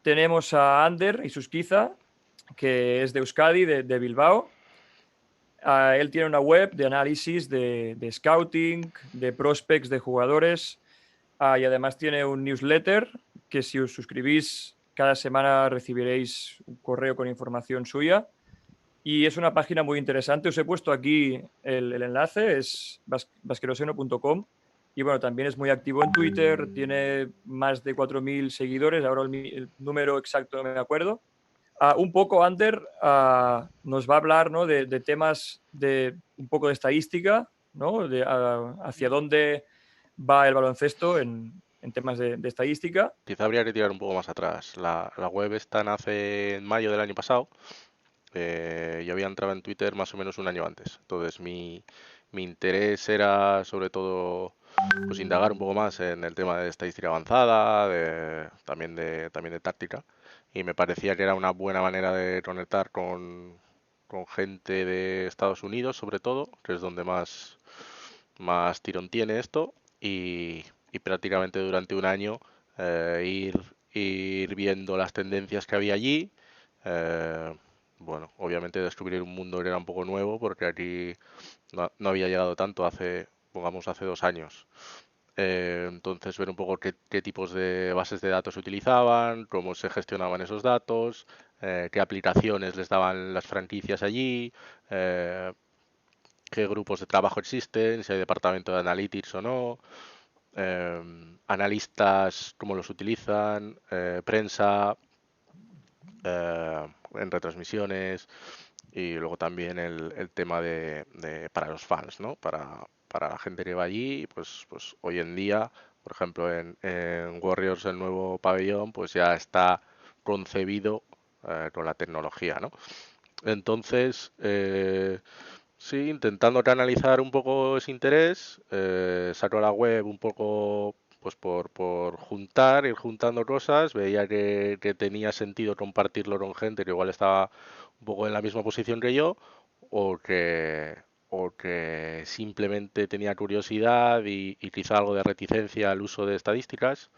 tenemos a Ander Isusquiza, que es de Euskadi, de Bilbao. Él tiene una web de análisis de scouting, de prospects de jugadores, y además tiene un newsletter que si os suscribís cada semana recibiréis un correo con información suya. Y es una página muy interesante. Os he puesto aquí el enlace, es basqueroseno.com. Y bueno, también es muy activo en Twitter, tiene más de 4.000 seguidores, ahora el número exacto no me acuerdo. Un poco, Ander, nos va a hablar, ¿no? de temas de un poco de estadística, ¿no? Hacia dónde va el baloncesto en temas de estadística. Quizá habría que tirar un poco más atrás. La web esta nace en mayo del año pasado. Yo había entrado en Twitter más o menos un año antes. Entonces mi interés era sobre todo pues indagar un poco más en el tema de estadística avanzada, también de táctica. Y me parecía que era una buena manera de conectar con gente de Estados Unidos, sobre todo, que es donde más tirón tiene esto. Y prácticamente durante un año ir viendo las tendencias que había allí. eh, bueno, obviamente descubrir un mundo que era un poco nuevo porque aquí no había llegado tanto pongamos, hace 2 años. Entonces ver un poco qué tipos de bases de datos se utilizaban, cómo se gestionaban esos datos, qué aplicaciones les daban las franquicias allí, eh, qué grupos de trabajo existen, si hay departamento de analytics o no, analistas, cómo los utilizan, prensa, en retransmisiones y luego también el tema para los fans, ¿no? Para la gente que va allí, pues hoy en día, por ejemplo, en Warriors, el nuevo pabellón, pues ya está concebido con la tecnología, ¿no? Entonces, sí, intentando canalizar un poco ese interés, saco la web un poco pues por ir juntando cosas, veía que tenía sentido compartirlo con gente que igual estaba un poco en la misma posición que yo, o que simplemente tenía curiosidad y quizá algo de reticencia al uso de estadísticas,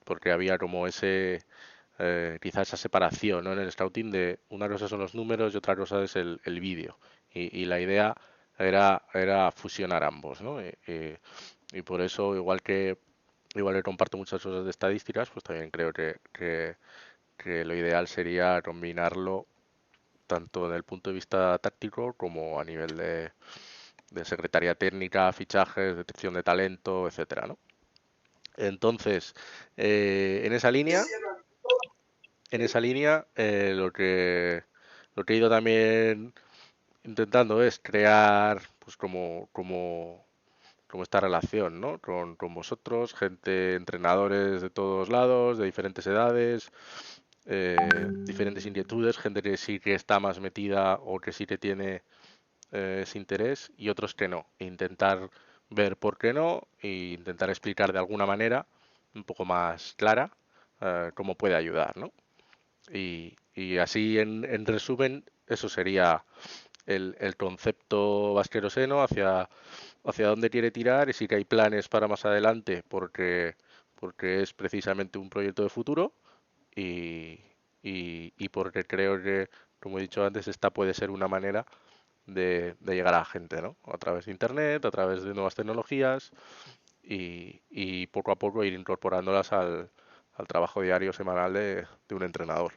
porque había como quizá esa separación, ¿no? En el scouting de una cosa son los números y otra cosa es el vídeo. Y la idea era fusionar ambos, ¿no? Y por eso, igual que comparto muchas cosas de estadísticas, pues también creo que lo ideal sería combinarlo tanto desde el punto de vista táctico como a nivel de secretaría técnica, fichajes, detección de talento, etcétera, ¿no? Entonces, en esa línea, lo que he ido también intentando es crear, pues como esta relación, ¿no? Con vosotros, gente, entrenadores de todos lados, de diferentes edades, diferentes inquietudes, gente que sí que está más metida o que sí que tiene ese interés y otros que no. Intentar ver por qué no e intentar explicar de alguna manera un poco más clara cómo puede ayudar, ¿no? Y así, en resumen, eso sería el concepto basqueroseno hacia dónde quiere tirar y sí que hay planes para más adelante porque es precisamente un proyecto de futuro y, y porque creo que, como he dicho antes, esta puede ser una manera de llegar a la gente, ¿no? A través de Internet, a través de nuevas tecnologías y poco a poco ir incorporándolas al trabajo diario semanal de un entrenador.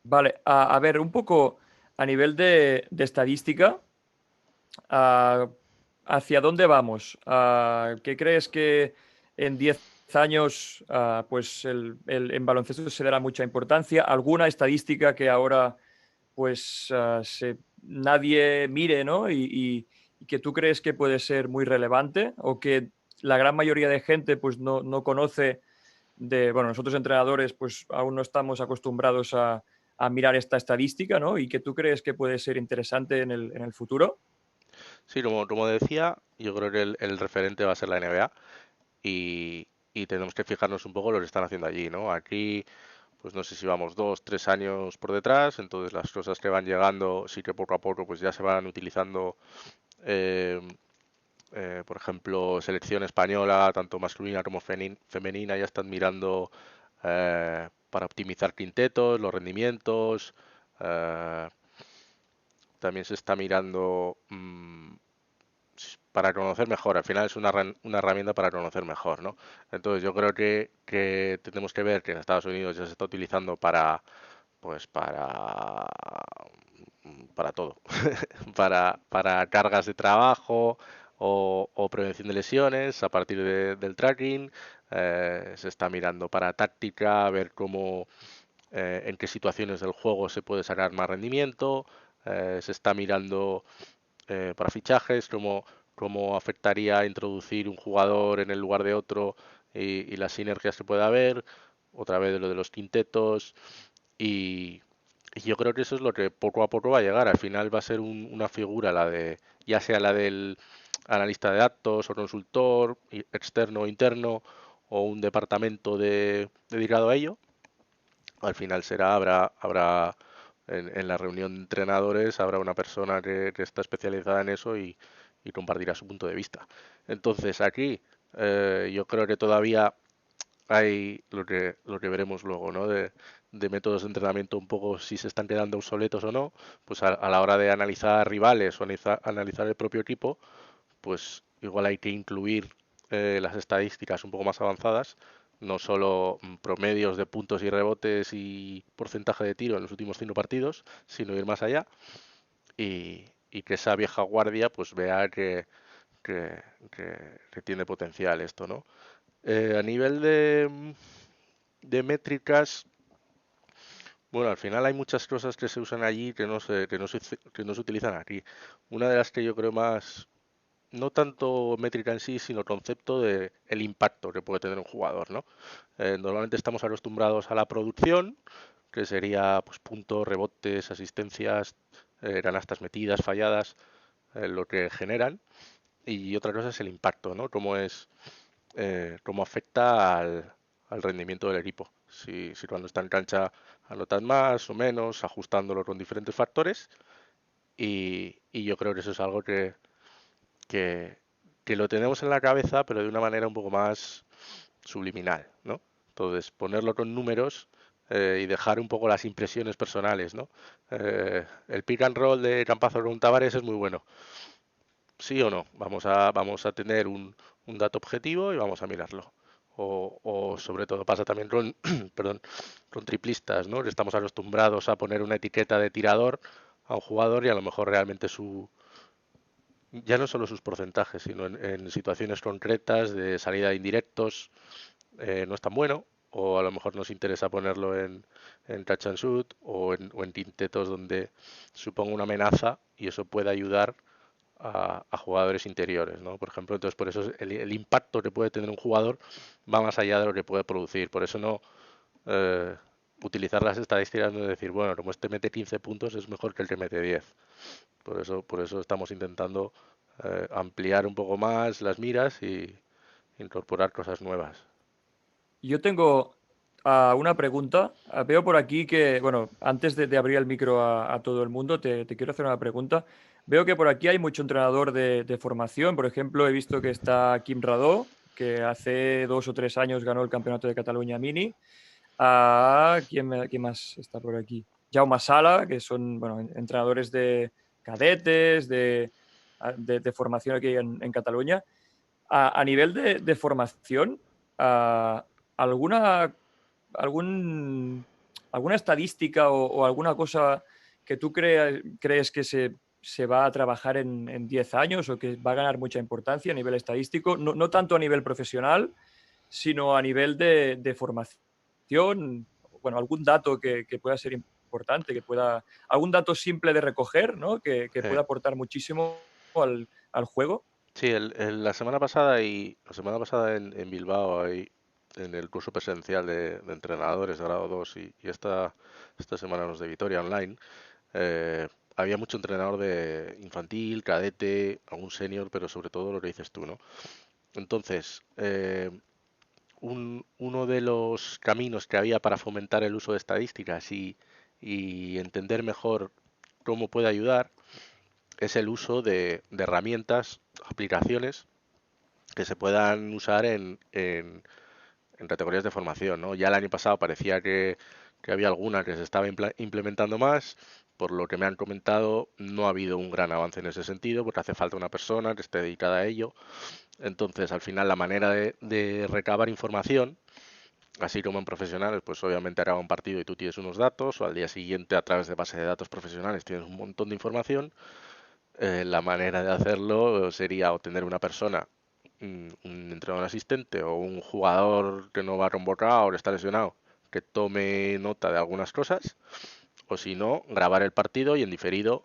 Vale, a ver, un poco a nivel de estadística, ah, ¿hacia dónde vamos? ¿Qué crees que en 10 años pues en baloncesto se dará mucha importancia? ¿Alguna estadística que ahora pues nadie mire, ¿no? Y que tú crees que puede ser muy relevante o que la gran mayoría de gente pues no conoce bueno, nosotros entrenadores pues aún no estamos acostumbrados a mirar esta estadística, ¿no? Y que tú crees que puede ser interesante en el futuro. Sí, como decía, yo creo que el referente va a ser la NBA y tenemos que fijarnos un poco lo que están haciendo allí, ¿no? Aquí, pues no sé si vamos 2, 3 años por detrás, entonces las cosas que van llegando sí que poco a poco pues ya se van utilizando eh, ejemplo, selección española, tanto masculina como femenina, ya están mirando para optimizar quintetos, los rendimientos. eh, También se está mirando para conocer mejor. Al final es una herramienta para conocer mejor, ¿no? Entonces yo creo que tenemos que ver que en Estados Unidos ya se está utilizando pues para todo, para cargas de trabajo o prevención de lesiones a partir del tracking. Se está mirando para táctica, ver en qué situaciones del juego se puede sacar más rendimiento. Se está mirando para fichajes, cómo afectaría introducir un jugador en el lugar de otro y las sinergias que pueda haber. Otra vez lo de los quintetos. Y yo creo que eso es lo que poco a poco va a llegar. Al final va a ser una figura, ya sea la del analista de datos o consultor, externo o interno, o un departamento dedicado a ello. Al final habrá en la reunión de entrenadores, habrá una persona que está especializada en eso y compartirá su punto de vista. Entonces aquí yo creo que todavía hay lo que veremos luego, ¿no? De métodos de entrenamiento un poco si se están quedando obsoletos o no, pues a la hora de analizar rivales o analizar el propio equipo, pues igual hay que incluir las estadísticas un poco más avanzadas, no solo promedios de puntos y rebotes y porcentaje de tiro en los últimos 5 partidos, sino ir más allá y que esa vieja guardia pues vea que tiene potencial esto, ¿no? A nivel de métricas, bueno, al final hay muchas cosas que se usan allí que no se utilizan aquí. Una de las que yo creo más, no tanto métrica en sí, sino concepto de el impacto que puede tener un jugador, ¿no? Normalmente estamos acostumbrados a la producción, que sería pues puntos, rebotes, asistencias, canastas metidas, falladas, lo que generan. Y otra cosa es el impacto, ¿no? Cómo afecta al rendimiento del equipo. Si cuando está en cancha anotan más o menos, ajustándolo con diferentes factores. Y yo creo que eso es algo que, que lo tenemos en la cabeza, pero de una manera un poco más subliminal, ¿no? Entonces, ponerlo con números y dejar un poco las impresiones personales, ¿no? El pick and roll de Campazo con Tavares es muy bueno. ¿Sí o no? Vamos a tener un dato objetivo y vamos a mirarlo. O sobre todo pasa también con, perdón, con triplistas, ¿no? Que estamos acostumbrados a poner una etiqueta de tirador a un jugador y a lo mejor realmente ya no solo sus porcentajes, sino en situaciones concretas de salida de indirectos no es tan bueno, o a lo mejor nos interesa ponerlo en catch and shoot o en quintetos donde suponga una amenaza y eso puede ayudar a jugadores interiores, ¿no? Por ejemplo, entonces por eso el impacto que puede tener un jugador va más allá de lo que puede producir. Por eso no eh, utilizar las estadísticas no es decir, bueno, como este mete 15 puntos es mejor que el que mete 10. Por eso estamos intentando ampliar un poco más las miras y incorporar cosas nuevas. Yo tengo una pregunta. Veo por aquí que, bueno, antes de abrir el micro a todo el mundo, te quiero hacer una pregunta. Veo que por aquí hay mucho entrenador de formación. Por ejemplo, he visto que está Quim Radó, que hace 2 o 3 años ganó el Campeonato de Cataluña Mini. ¿Quién más está por aquí? Jaume Sala, que son, bueno, entrenadores de cadetes, de formación aquí en Cataluña. A nivel de formación, ah, ¿alguna, algún, alguna estadística o alguna cosa que tú crees que se va a trabajar en 10 años o que va a ganar mucha importancia a nivel estadístico? No tanto a nivel profesional, sino a nivel de formación. Bueno, algún dato que pueda ser importante, algún dato simple de recoger, ¿no? Que Eh, pueda aportar muchísimo al juego. sí, la semana pasada en Bilbao, ahí, en el curso presencial de entrenadores de grado 2 y esta semana los de Vitoria Online, había mucho entrenador de infantil, cadete, algún senior, pero sobre todo lo que dices tú, ¿no? Entonces, uno de los caminos que había para fomentar el uso de estadísticas y entender mejor cómo puede ayudar es el uso de herramientas, aplicaciones que se puedan usar en categorías de formación, ¿no? Ya el año pasado parecía que había alguna que se estaba implementando más. Por lo que me han comentado, no ha habido un gran avance en ese sentido, porque hace falta una persona que esté dedicada a ello. Entonces, al final, la manera de recabar información, así como en profesionales, pues obviamente acaba un partido y tú tienes unos datos, o al día siguiente a través de base de datos profesionales tienes un montón de información. La manera de hacerlo sería obtener una persona, un entrenador asistente o un jugador que no va convocado o que está lesionado, que tome nota de algunas cosas, o si no, grabar el partido y en diferido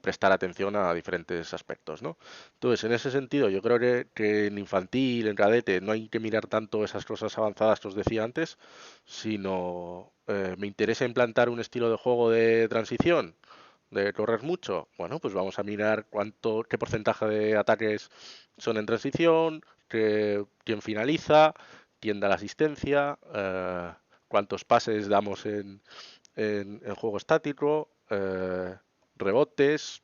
prestar atención a diferentes aspectos, ¿no? Entonces, en ese sentido, yo creo que en infantil, en cadete, no hay que mirar tanto esas cosas avanzadas que os decía antes, sino me interesa implantar un estilo de juego de transición, de correr mucho. Bueno, pues vamos a mirar qué porcentaje de ataques son en transición, quién finaliza, quién da la asistencia, cuántos pases damos en juego estático, rebotes,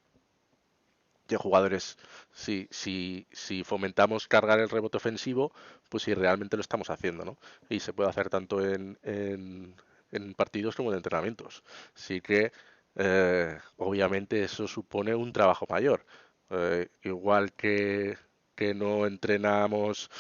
de jugadores, si fomentamos cargar el rebote ofensivo, pues si realmente lo estamos haciendo, ¿no? Y se puede hacer tanto en partidos como en entrenamientos. Así que, obviamente, eso supone un trabajo mayor. Igual que no entrenamos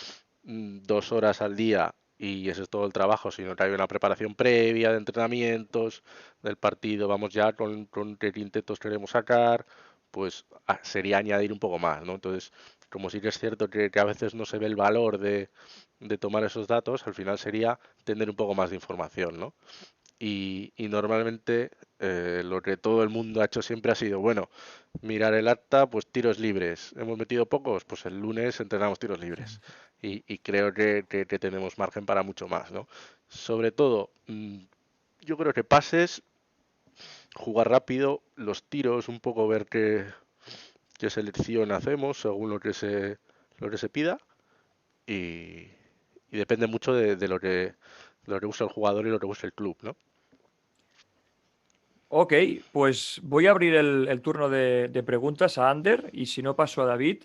2 horas al día y ese es todo el trabajo, sino que hay una preparación previa de entrenamientos del partido, vamos ya con qué quintetos queremos sacar, pues sería añadir un poco más, ¿no? Entonces, como sí que es cierto que a veces no se ve el valor de tomar esos datos, al final sería tener un poco más de información, ¿no? Y normalmente lo que todo el mundo ha hecho siempre ha sido, bueno, mirar el acta, pues tiros libres. ¿Hemos metido pocos? Pues el lunes entrenamos tiros libres. Y creo que tenemos margen para mucho más, ¿no? Sobre todo, yo creo que pases, jugar rápido, los tiros, un poco ver qué selección hacemos según lo que se pida y, y depende mucho de lo que usa el jugador y lo que usa el club, ¿no? Ok, pues voy a abrir el turno de preguntas a Ander y si no paso a David.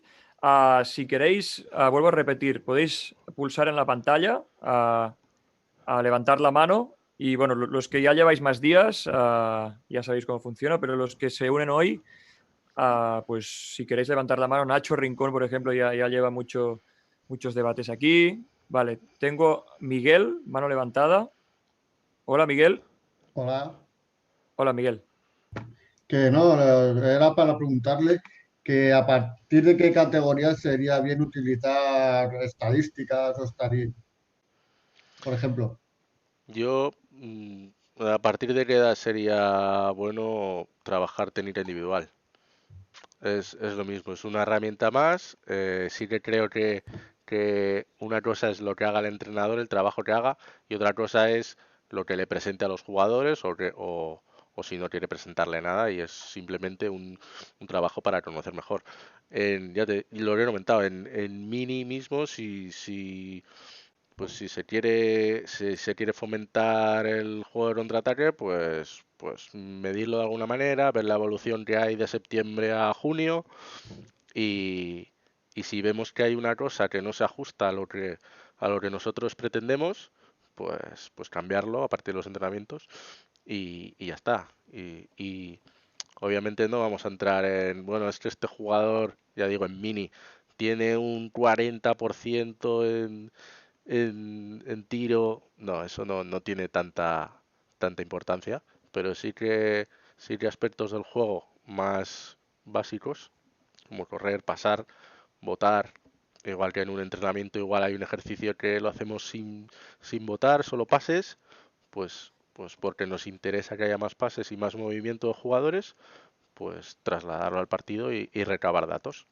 Si queréis, vuelvo a repetir, podéis pulsar en la pantalla a levantar la mano y bueno, los que ya lleváis más días ya sabéis cómo funciona, pero los que se unen hoy, pues si queréis levantar la mano, Nacho Rincón, por ejemplo, ya lleva muchos debates aquí. Vale, tengo Miguel, mano levantada. Hola Miguel. Hola, Hola Miguel. que no, era para preguntarle que a partir de qué categoría sería bien utilizar estadísticas o por ejemplo. Yo, a partir de qué edad sería bueno trabajar técnica individual. Es lo mismo, es una herramienta más. Sí que creo que una cosa es lo que haga el entrenador, el trabajo que haga, y otra cosa es lo que le presente a los jugadores o si no quiere presentarle nada y es simplemente un trabajo para conocer mejor. Ya lo he comentado, en Mini mismo, si se quiere fomentar el juego de contraataque, pues medirlo de alguna manera, ver la evolución que hay de septiembre a junio y, y si vemos que hay una cosa que no se ajusta a lo que nosotros pretendemos, pues cambiarlo a partir de los entrenamientos y ya está. Y obviamente no vamos a entrar bueno, es que este jugador, ya digo, en mini, tiene un 40% en tiro, no, eso no tiene tanta importancia, pero sí que aspectos del juego más básicos, como correr, pasar, botar, igual que en un entrenamiento, igual hay un ejercicio que lo hacemos sin botar, solo pases, pues porque nos interesa que haya más pases y más movimiento de jugadores, pues trasladarlo al partido y recabar datos.